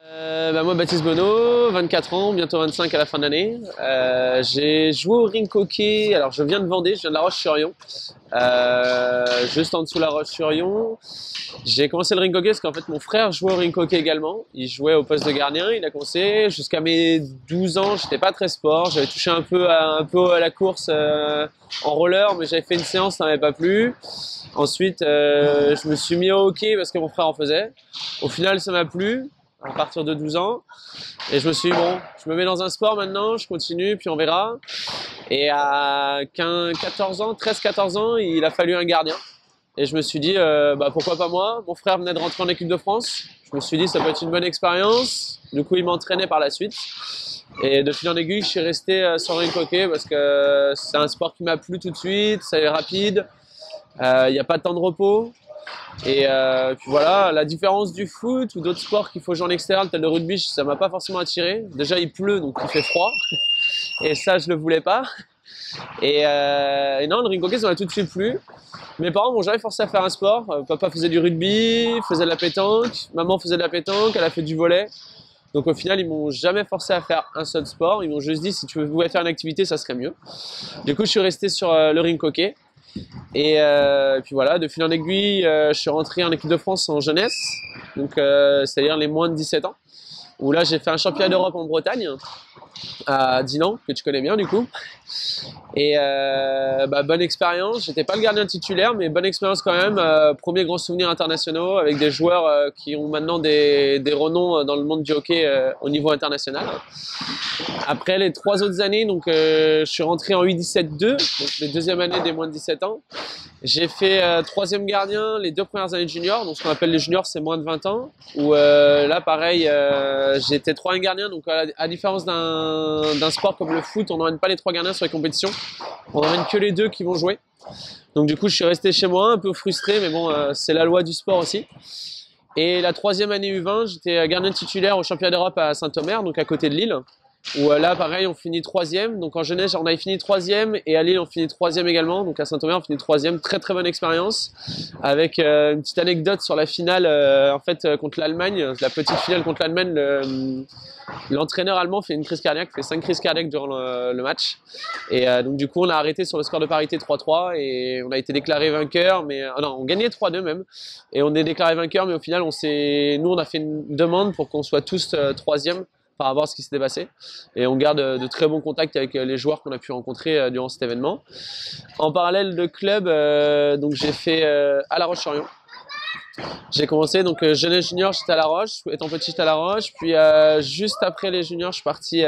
Moi, Baptiste Bonneau, 24 ans, bientôt 25 à la fin de l'année. J'ai joué au rink hockey. Alors, je viens de Vendée, je viens de La Roche-sur-Yon, juste en dessous de La Roche-sur-Yon. J'ai commencé le rink hockey parce qu'en fait, mon frère jouait au rink hockey également. Il jouait au poste de gardien. Il a commencé jusqu'à mes 12 ans. J'étais pas très sport. J'avais touché un peu à la course en roller, mais j'avais fait une séance, ça m'avait pas plu. Ensuite, je me suis mis au hockey parce que mon frère en faisait. Au final, ça m'a plu à partir de 12 ans. Et je me suis dit, bon, je me mets dans un sport maintenant, je continue, puis on verra. Et à 14 ans, 13-14 ans, il a fallu un gardien. Et je me suis dit, pourquoi pas moi? Mon frère venait de rentrer en équipe de France. Je me suis dit, ça peut être une bonne expérience. Du coup, il m'entraînait par la suite. Et de fil en aiguille, je suis resté sur le rink hockey parce que c'est un sport qui m'a plu tout de suite, c'est rapide, il n'y a pas de temps de repos. Et puis voilà, la différence du foot ou d'autres sports qu'il faut jouer en extérieur, tel le rugby, ça m'a pas forcément attiré. Déjà, il pleut, donc il fait froid. Et ça, je le voulais pas. Et non, le rink hockey, ça m'a tout de suite plu. Mes parents m'ont jamais forcé à faire un sport. Papa faisait du rugby, faisait de la pétanque. Maman faisait de la pétanque, elle a fait du volley. Donc au final, ils m'ont jamais forcé à faire un seul sport. Ils m'ont juste dit, si tu pouvais faire une activité, ça serait mieux. Du coup, je suis resté sur le rink hockey. Et puis voilà, de fil en aiguille, je suis rentré en équipe de France en jeunesse, donc c'est-à-dire les moins de 17 ans, où là j'ai fait un championnat d'Europe en Bretagne, à Dinan, que tu connais bien du coup. Et bonne expérience, j'étais pas le gardien titulaire, mais bonne expérience quand même. Premier grand souvenir internationaux avec des joueurs qui ont maintenant des renoms dans le monde du hockey au niveau international. Après les 3 autres années, donc je suis rentré en U17-2, donc les deuxième année des moins de 17 ans. J'ai fait troisième gardien les 2 premières années de junior, donc ce qu'on appelle les juniors, c'est moins de 20 ans. Où là, pareil, j'étais troisième gardien, donc à différence d'un sport comme le foot, on n'emmène pas les 3 gardiens sur les compétitions, on n'emmène que les 2 qui vont jouer. Donc du coup, je suis resté chez moi, un peu frustré, mais bon, c'est la loi du sport aussi. Et la 3e année U20, j'étais gardien titulaire au championnat d'Europe à Saint-Omer, donc à côté de Lille. Où là, pareil, on finit 3e. Donc en jeunesse, on avait fini 3e. Et à Lille, on finit 3e également. Donc à Saint-Omer, on finit 3e. Très très bonne expérience. Avec une petite anecdote sur la finale, contre l'Allemagne. La petite finale contre l'Allemagne, l'entraîneur allemand fait une crise cardiaque, fait 5 crises cardiaques durant le match. Et donc du coup, on a arrêté sur le score de parité 3-3. Et on a été déclaré vainqueur. Mais non, on gagnait 3-2 même. Et on est déclaré vainqueur. Mais au final, nous, on a fait une demande pour qu'on soit tous 3e. Par rapport à ce qui s'était passé. Et on garde de très bons contacts avec les joueurs qu'on a pu rencontrer durant cet événement. En parallèle de club, donc j'ai fait à La Roche-sur-Yon. J'ai commencé, donc jeunesse junior, j'étais à La Roche, étant petit j'étais à La Roche, puis juste après les juniors, je suis parti,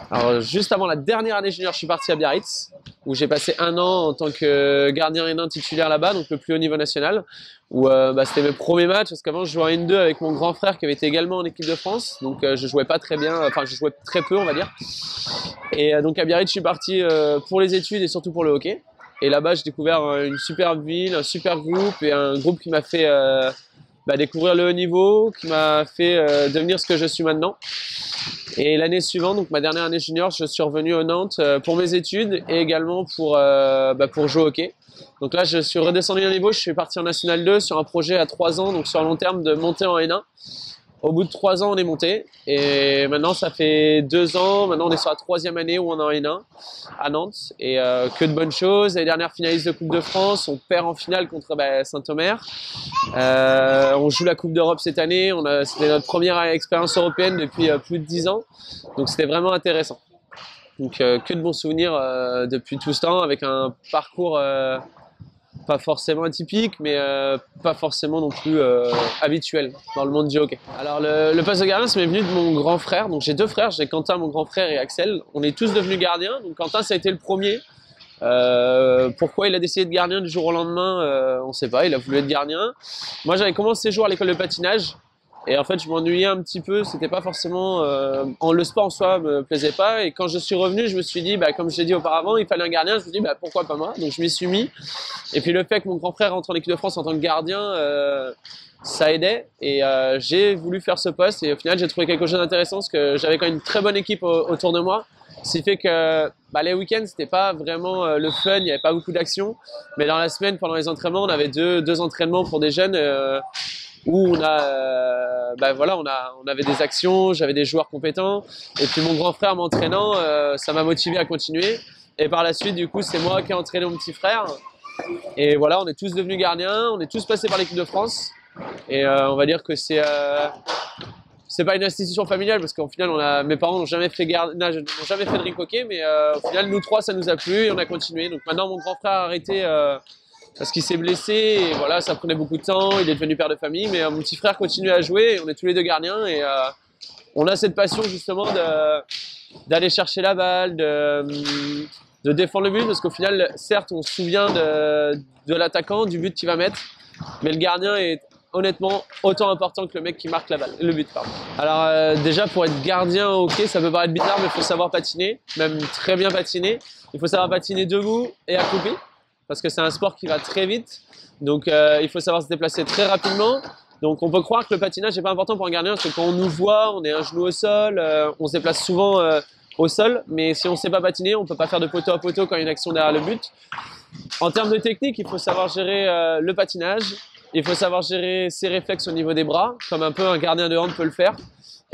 alors juste avant la dernière année junior, je suis parti à Biarritz, où j'ai passé 1 an en tant que gardien N1 titulaire là-bas, donc le plus haut niveau national, où c'était mes premiers matchs, parce qu'avant je jouais en N2 avec mon grand frère qui avait été également en équipe de France, donc je jouais pas très bien, enfin je jouais très peu on va dire. Et donc à Biarritz je suis parti pour les études et surtout pour le hockey. Et là-bas, j'ai découvert une superbe ville, un super groupe et un groupe qui m'a fait découvrir le haut niveau, qui m'a fait devenir ce que je suis maintenant. Et l'année suivante, donc ma dernière année junior, je suis revenu au Nantes pour mes études et également pour jouer au hockey. Donc là, je suis redescendu d'un niveau, je suis parti en National 2 sur un projet à 3 ans, donc sur long terme de monter en N1. Au bout de 3 ans, on est monté et maintenant ça fait 2 ans, maintenant on est sur la 3e année où on est en N1 à Nantes et que de bonnes choses. Les dernières finalistes de Coupe de France, on perd en finale contre Saint-Omer. On joue la Coupe d'Europe cette année, c'était notre première expérience européenne depuis plus de 10 ans, donc c'était vraiment intéressant. Donc que de bons souvenirs depuis tout ce temps avec un parcours pas forcément atypique, mais pas forcément non plus habituel dans le monde du hockey. Alors le poste de gardien, ça m'est venu de mon grand frère. Donc j'ai 2 frères, j'ai Quentin, mon grand frère, et Axel. On est tous devenus gardiens. Donc Quentin, ça a été le premier. Pourquoi il a décidé de gardien du jour au lendemain, on ne sait pas, il a voulu être gardien. Moi j'avais commencé jouer à l'école de patinage. Et en fait, je m'ennuyais un petit peu, c'était pas forcément... le sport en soi me plaisait pas. Et quand je suis revenu, je me suis dit, comme je l'ai dit auparavant, il fallait un gardien. Je me suis dit, pourquoi pas moi? Donc je m'y suis mis. Et puis le fait que mon grand frère rentre en équipe de France en tant que gardien, ça aidait. Et j'ai voulu faire ce poste. Et au final, j'ai trouvé quelque chose d'intéressant parce que j'avais quand même une très bonne équipe autour de moi. Ce qui fait que les week-ends, c'était pas vraiment le fun, il n'y avait pas beaucoup d'action. Mais dans la semaine, pendant les entraînements, on avait deux entraînements pour des jeunes. où voilà, on avait des actions, j'avais des joueurs compétents. Et puis mon grand frère m'entraînant, ça m'a motivé à continuer. Et par la suite, du coup, c'est moi qui ai entraîné mon petit frère. Et voilà, on est tous devenus gardiens, on est tous passés par l'équipe de France. Et on va dire que c'est pas une institution familiale parce qu'au final, mes parents n'ont jamais fait n'ont jamais fait de rink hockey, mais au final, nous trois, ça nous a plu et on a continué. Donc maintenant, mon grand frère a arrêté parce qu'il s'est blessé et voilà, ça prenait beaucoup de temps. Il est devenu père de famille, mais mon petit frère continue à jouer. Et on est tous les deux gardiens et on a cette passion justement d'aller chercher la balle, de défendre le but parce qu'au final, certes, on se souvient de l'attaquant, du but qu'il va mettre, mais le gardien est honnêtement autant important que le mec qui marque le but. Pardon. Alors déjà pour être gardien au hockey, ça peut paraître bizarre, mais il faut savoir patiner, même très bien patiner. Il faut savoir patiner debout et accroupi, parce que c'est un sport qui va très vite. Donc il faut savoir se déplacer très rapidement. Donc on peut croire que le patinage n'est pas important pour un gardien, parce que quand on nous voit, on est un genou au sol, on se déplace souvent au sol, mais si on ne sait pas patiner, on ne peut pas faire de poteau à poteau quand il y a une action derrière le but. En termes de technique, il faut savoir gérer le patinage. Il faut savoir gérer ses réflexes au niveau des bras, comme un peu un gardien de hand peut le faire.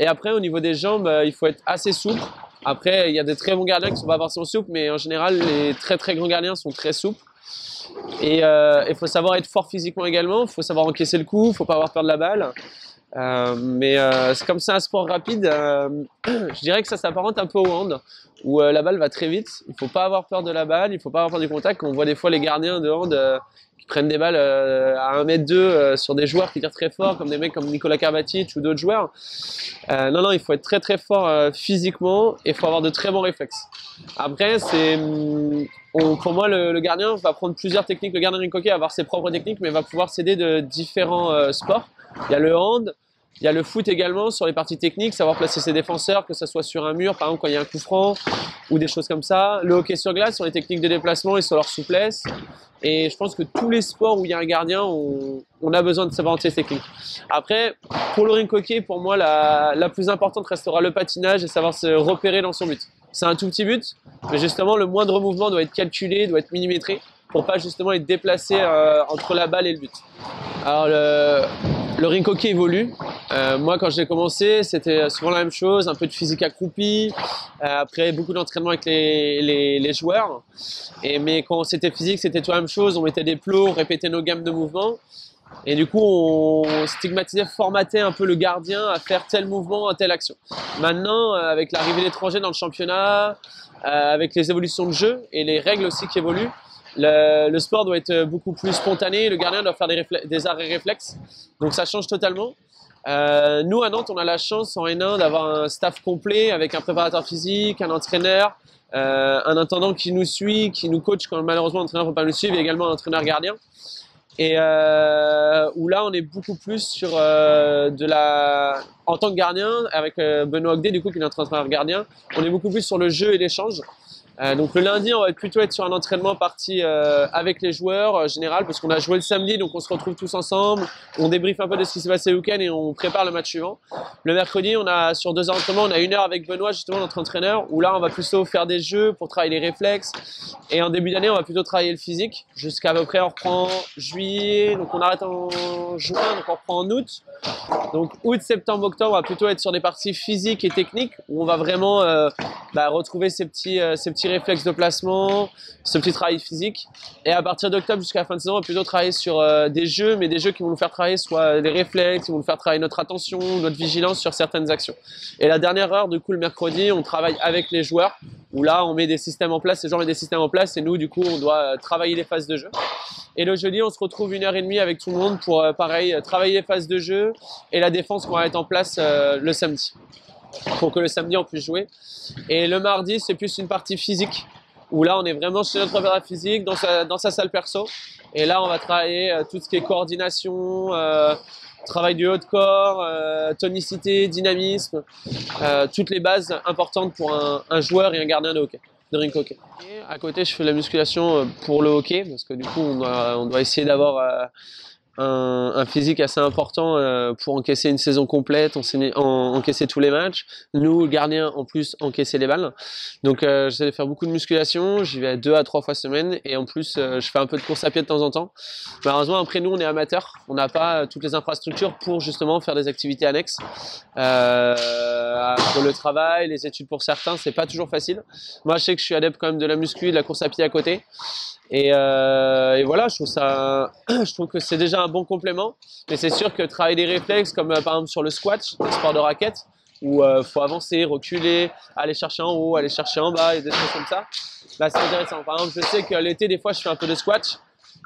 Et après, au niveau des jambes, il faut être assez souple. Après, il y a des très bons gardiens qui ne sont pas forcément souples, mais en général, les très très grands gardiens sont très souples. Et il faut savoir être fort physiquement également. Il faut savoir encaisser le coup, il ne faut pas avoir peur de la balle. C'est comme c'est un sport rapide, je dirais que ça s'apparente un peu au hand, où la balle va très vite. Il ne faut pas avoir peur de la balle, il ne faut pas avoir peur du contact. On voit des fois les gardiens de hand qui prennent des balles à 1,2 m sur des joueurs qui tirent très fort, comme des mecs comme Nicolas Karabatic ou d'autres joueurs. Non, il faut être très très fort physiquement et il faut avoir de très bons réflexes. Après, pour moi, le gardien va prendre plusieurs techniques. Le gardien de rink hockey va avoir ses propres techniques, mais va pouvoir s'aider de différents sports. Il y a le hand, il y a le foot également sur les parties techniques, savoir placer ses défenseurs, que ce soit sur un mur, par exemple quand il y a un coup franc ou des choses comme ça. Le hockey sur glace sur les techniques de déplacement et sur leur souplesse. Et je pense que tous les sports où il y a un gardien, on a besoin de savoir ces techniques. Après, pour le rink hockey, pour moi, la plus importante restera le patinage et savoir se repérer dans son but. C'est un tout petit but, mais justement, le moindre mouvement doit être calculé, doit être millimétré pour pas justement être déplacé entre la balle et le but. Alors, le rink hockey évolue. Moi, quand j'ai commencé, c'était souvent la même chose, un peu de physique accroupie, après beaucoup d'entraînement avec les joueurs. Mais quand c'était physique, c'était tout la même chose. On mettait des plots, on répétait nos gammes de mouvements. Et du coup, on stigmatisait, formatait un peu le gardien à faire tel mouvement, à telle action. Maintenant, avec l'arrivée d'étrangers dans le championnat, avec les évolutions de jeu et les règles aussi qui évoluent, le sport doit être beaucoup plus spontané, le gardien doit faire des arrêts réflexes, donc ça change totalement. Nous à Nantes, on a la chance en N1 d'avoir un staff complet avec un préparateur physique, un entraîneur, un intendant qui nous suit, qui nous coach quand malheureusement l'entraîneur ne peut pas nous suivre, et également un entraîneur gardien. Et où là on est beaucoup plus sur en tant que gardien avec Benoît Ogdet du coup qui est notre entraîneur gardien, on est beaucoup plus sur le jeu et l'échange. Donc le lundi, on va plutôt être sur un entraînement parti avec les joueurs général, parce qu'on a joué le samedi, donc on se retrouve tous ensemble, on débriefe un peu de ce qui s'est passé le week-end et on prépare le match suivant. Le mercredi, sur 2 entraînements, on a 1 heure avec Benoît, justement notre entraîneur, où là on va plutôt faire des jeux pour travailler les réflexes. Et en début d'année, on va plutôt travailler le physique, jusqu'à peu près on reprend juillet, donc on arrête en juin, donc on reprend en août. Donc août, septembre, octobre, on va plutôt être sur des parties physiques et techniques, où on va vraiment retrouver ces petits réflexes de placement, ce petit travail physique. Et à partir d'octobre jusqu'à la fin de saison, on va plutôt travailler sur des jeux, mais des jeux qui vont nous faire travailler soit des réflexes, qui vont nous faire travailler notre attention, notre vigilance sur certaines actions. Et la dernière heure, du coup, le mercredi, on travaille avec les joueurs, où là, on met des systèmes en place, les gens mettent des systèmes en place, et nous, du coup, on doit travailler les phases de jeu. Et le jeudi, on se retrouve 1h30 avec tout le monde pour, pareil, travailler les phases de jeu et la défense qu'on va mettre en place le samedi, pour que le samedi on puisse jouer. Et le mardi, c'est plus une partie physique, où là on est vraiment chez notre préparateur physique, dans sa salle perso. Et là on va travailler tout ce qui est coordination, travail du haut de corps, tonicité, dynamisme, toutes les bases importantes pour un joueur et un gardien de hockey, de rink hockey. Et à côté, je fais la musculation pour le hockey, parce que du coup on doit essayer d'avoir un physique assez important pour encaisser une saison complète, encaisser tous les matchs. Nous, gardiens, en plus, encaisser les balles. Donc j'essaie de faire beaucoup de musculation, j'y vais 2 à 3 fois semaine et en plus je fais un peu de course à pied de temps en temps. Malheureusement, après nous, on est amateurs, on n'a pas toutes les infrastructures pour justement faire des activités annexes. Pour le travail, les études pour certains, c'est pas toujours facile. Moi, je sais que je suis adepte quand même de la muscu et de la course à pied à côté. Et voilà, je trouve que c'est déjà un bon complément. Mais c'est sûr que travailler des réflexes, comme par exemple sur le squat, le sport de raquette, où faut avancer, reculer, aller chercher en haut, aller chercher en bas, et des choses comme ça, bah, c'est intéressant. Par exemple, je sais que l'été, des fois, je fais un peu de squat.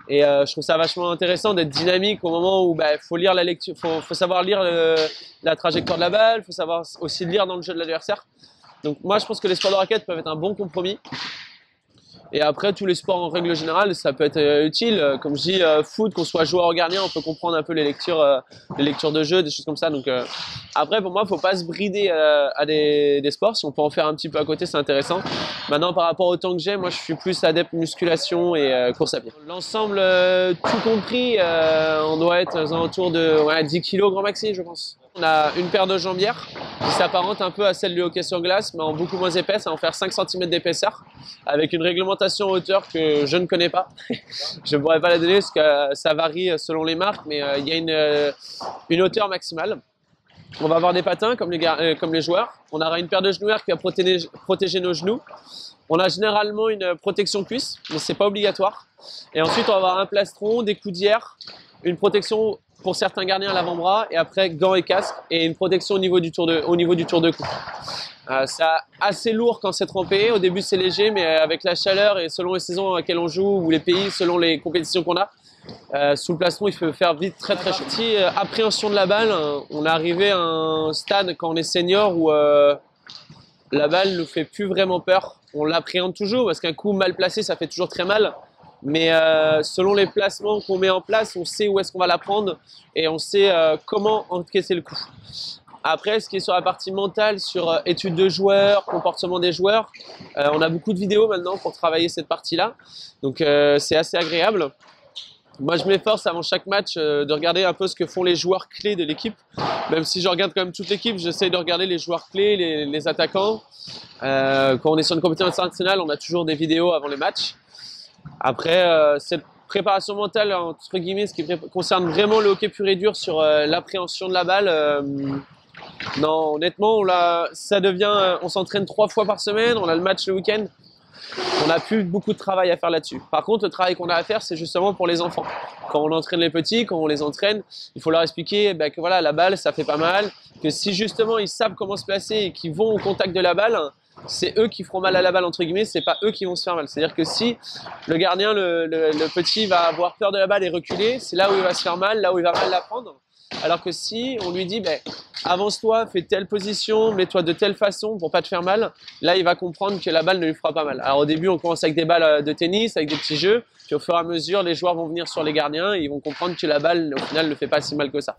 Et je trouve ça vachement intéressant d'être dynamique au moment où bah, faut lire la lecture, faut savoir lire la trajectoire de la balle, faut savoir aussi lire dans le jeu de l'adversaire. Donc moi, je pense que les sports de raquette peuvent être un bon compromis. Et après, tous les sports en règle générale, ça peut être utile. Comme je dis, foot, qu'on soit joueur ou gardien, on peut comprendre un peu les lectures de jeu, des choses comme ça. Donc après, pour moi, il ne faut pas se brider à des sports. Si on peut en faire un petit peu à côté, c'est intéressant. Maintenant, par rapport au temps que j'ai, moi, je suis plus adepte musculation et course à pied. L'ensemble, tout compris, on doit être aux alentours de 10 kg grand maxi, je pense. On a une paire de jambières qui s'apparente un peu à celle du hockey sur glace, mais en beaucoup moins épaisse, à en faire 5 cm d'épaisseur, avec une réglementation hauteur que je ne connais pas. Je ne pourrais pas la donner parce que ça varie selon les marques, mais il y a une hauteur maximale. On va avoir des patins comme les joueurs. On aura une paire de genouillères qui va protéger nos genoux. On a généralement une protection cuisse, mais ce n'est pas obligatoire. Et ensuite, on va avoir un plastron, des coudières, une protection pour certains gardiens à l'avant-bras, et après gants et casque, et une protection au niveau du tour de cou. C'est assez lourd quand c'est trempé. Au début, c'est léger, mais avec la chaleur et selon les saisons à laquelle on joue ou les pays, selon les compétitions qu'on a, sous le plastron, il peut faire vite très très chaud. Appréhension de la balle, on est arrivé à un stade quand on est senior où la balle ne nous fait plus vraiment peur. On l'appréhende toujours parce qu'un coup mal placé, ça fait toujours très mal. Mais selon les placements qu'on met en place, on sait où est-ce qu'on va la prendre et on sait comment encaisser le coup. Après, ce qui est sur la partie mentale, sur études de joueurs, comportement des joueurs, on a beaucoup de vidéos maintenant pour travailler cette partie-là. Donc c'est assez agréable. Moi, je m'efforce avant chaque match de regarder un peu ce que font les joueurs clés de l'équipe. Même si je regarde quand même toute l'équipe, j'essaie de regarder les joueurs clés, les attaquants. Quand on est sur une compétition internationale, on a toujours des vidéos avant les matchs. Après, cette préparation mentale, entre guillemets, ce qui concerne vraiment le hockey pur et dur sur l'appréhension de la balle, non, honnêtement, on s'entraîne 3 fois par semaine, on a le match le week-end. On n'a plus beaucoup de travail à faire là-dessus. Par contre, le travail qu'on a à faire, c'est justement pour les enfants. Quand on entraîne les petits, quand on les entraîne, il faut leur expliquer que voilà, la balle, ça fait pas mal, que si justement ils savent comment se placer et qu'ils vont au contact de la balle, c'est eux qui feront mal à la balle, entre guillemets, c'est pas eux qui vont se faire mal. C'est-à-dire que si le gardien, le petit, va avoir peur de la balle et reculer, c'est là où il va se faire mal, là où il va mal la prendre. Alors que si on lui dit avance-toi, fais telle position, mets-toi de telle façon pour pas te faire mal, là il va comprendre que la balle ne lui fera pas mal. Alors au début on commence avec des balles de tennis, avec des petits jeux, puis au fur et à mesure les joueurs vont venir sur les gardiens et ils vont comprendre que la balle au final ne fait pas si mal que ça.